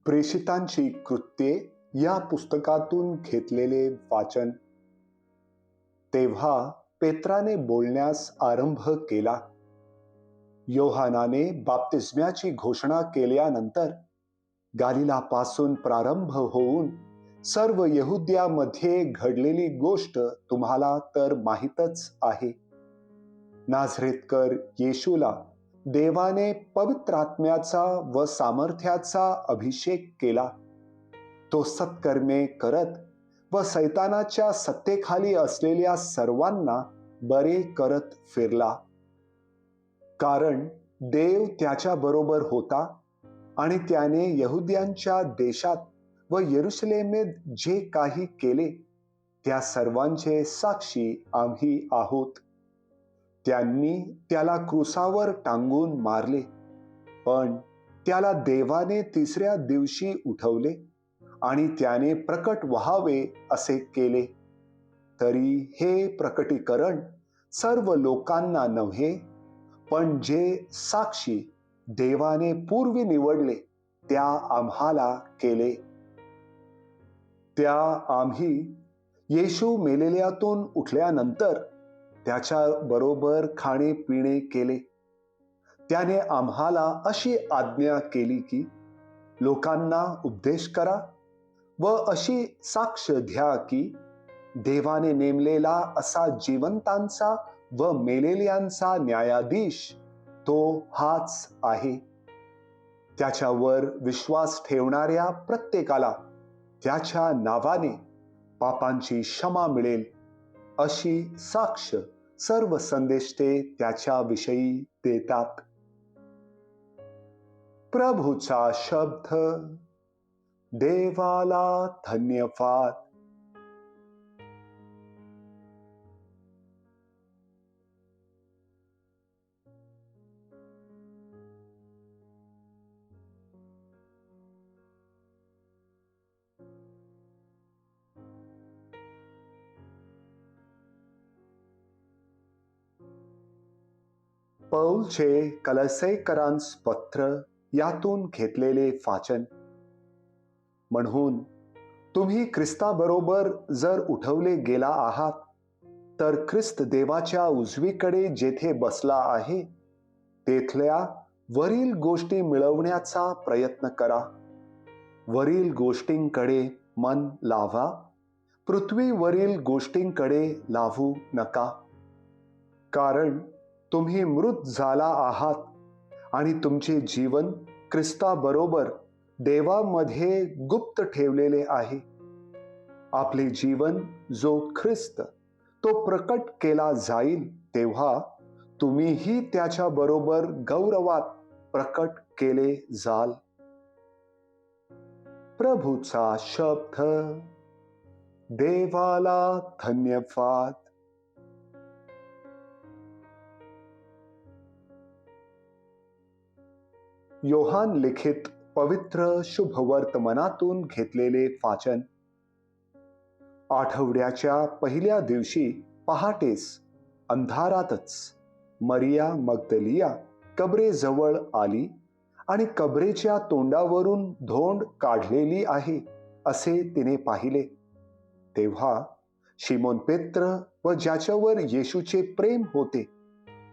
प्रेषितांची कृत्ये या पुस्तकातून घेतलेले वाचन. तेव्हा पेत्राने बोलण्यास आरंभ केला. योहानाने बाप्तिस्म्याची घोषणा केल्यानंतर गालिलापासून प्रारंभ होऊन सर्व यहुद्यामध्ये घडलेली गोष्ट तुम्हाला तर माहीतच आहे. नाझरेतकर येशूला देवाने पवित्रात्म्याचा व सामर्थ्याचा अभिषेक केला. तो सत्कर्मे करत व सैतानाच्या सत्तेखाली असलेल्या सर्वांना बरे करत फिरला. कारण देव त्याच्या बरोबर होता आणि त्याने यहुद्यांच्या देशात व यरुशलेमेत जे काही केले त्या सर्वांचे साक्षी आम्ही आहोत. त्यांनी त्याला क्रूसावर टांगून मारले, पण त्याला देवाने तिसऱ्या दिवशी उठवले आणि त्याने प्रकट व्हावे असे केले. तरी हे प्रकटीकरण सर्व लोकांना नव्हे, पण जे साक्षी देवाने पूर्वी निवडले त्या आम्हाला केले. त्या आम्ही येशू मेलेल्यातून उठल्यानंतर त्याच्या बरोबर खाणे पिणे केले. त्याने आम्हाला अशी आज्ञा केली की लोकांना उपदेश करा व अशी साक्ष द्या की देवाने नेमलेला असा जिवंतांचा व मेलेल्यांचा न्यायाधीश तो हाच आहे. त्याच्यावर विश्वास ठेवणाऱ्या प्रत्येकाला त्याच्या नावाने पापांची क्षमा मिळेल अशी साक्ष सर्व संदेष्टे त्याच्याविषयी देतात. प्रभूचा शब्द. देवाला धन्यवाद. पौलचे कलसेकरांस पत्र यातून घेतलेले वाचन. म्हणून तुम्ही ख्रिस्ताबरोबर जर उठवले गेला आहात तर ख्रिस्त देवाच्या उजवीकडे जेथे बसला आहे तेथल्या वरील गोष्टी मिळवण्याचा प्रयत्न करा. वरील गोष्टींकडे मन लावा, पृथ्वीवरील गोष्टींकडे लावू नका. कारण तुम्ही मृत झाला आहात आणि तुमचे जीवन ख्रिस्ताबरोबर देवामध्ये गुप्त ठेवलेले आहे. आपले जीवन जो ख्रिस्त तो प्रकट केला जाईल तेव्हा तुम्हीही त्याच्या बरोबर गौरवात प्रकट केले जाल. प्रभूचा शब्द. देवाला धन्यवाद. योहान लिखित पवित्र शुभवर्तमानातून घेतलेले वाचन. आठवड्याच्या पहिल्या दिवशी पहाटेस अंधारातच मरिया मग्दलिया कबरेजवळ आली आणि कबरेच्या तोंडावरून धोंड काढलेली आहे असे तिने पाहिले. तेव्हा शिमोन पेत्र व ज्याच्यावर येशूचे प्रेम होते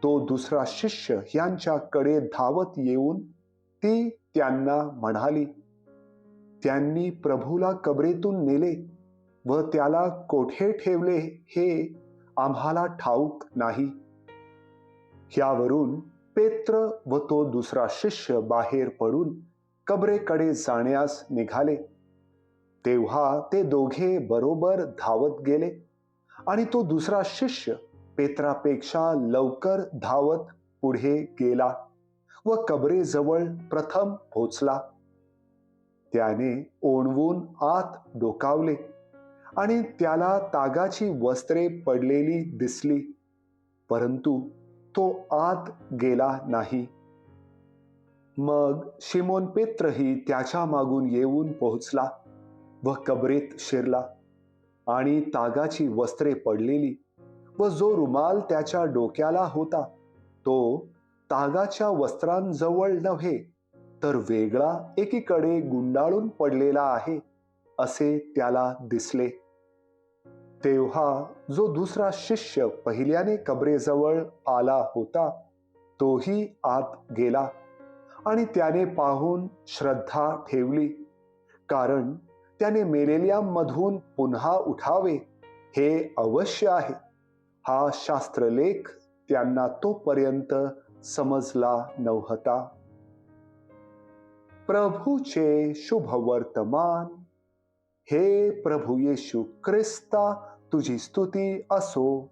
तो दुसरा शिष्य यांच्याकडे धावत येऊन ती त्यांना म्हणाली, त्यांनी प्रभूला कबरेतून नेले व त्याला कोठे ठेवले हे आम्हाला ठाऊक नाही. ह्यावरून पेत्र व तो दुसरा शिष्य बाहेर पडून कबरेकडे जाण्यास निघाले. तेव्हा ते दोघे बरोबर धावत गेले आणि तो दुसरा शिष्य पेत्रापेक्षा लवकर धावत पुढे गेला व कबरेजवळ प्रथम पोहोचला. त्याने ओणवून आत डोकावले आणि त्याला तागाची वस्त्रे पडलेली दिसली, परंतु तो आत गेला नाही. मग शिमोन पेत्रही त्याच्या मागून येऊन पोहोचला व कबरेत शिरला आणि तागाची वस्त्रे पडलेली व जो रुमाल त्याच्या डोक्याला होता तो तागाच्या वस्त्रांजवळ नव्हे तर वेगळा एकीकडे गुंडाळून पडलेला आहे असे त्याला दिसले. तेव्हा जो दुसरा शिष्य पहिल्याने कबरेजवळ आला होता तोही आत गेला आणि त्याने पाहून श्रद्धा ठेवली, कारण त्याने मेलेल्यांमधून पुन्हा उठावे हे अवश्य आहे. हा शास्त्रलेख त्यांना तोपर्यंत समजला नव्हता. प्रभूचे शुभ वर्तमान. हे प्रभू येशू ख्रिस्ता, तुझी स्तुती असो.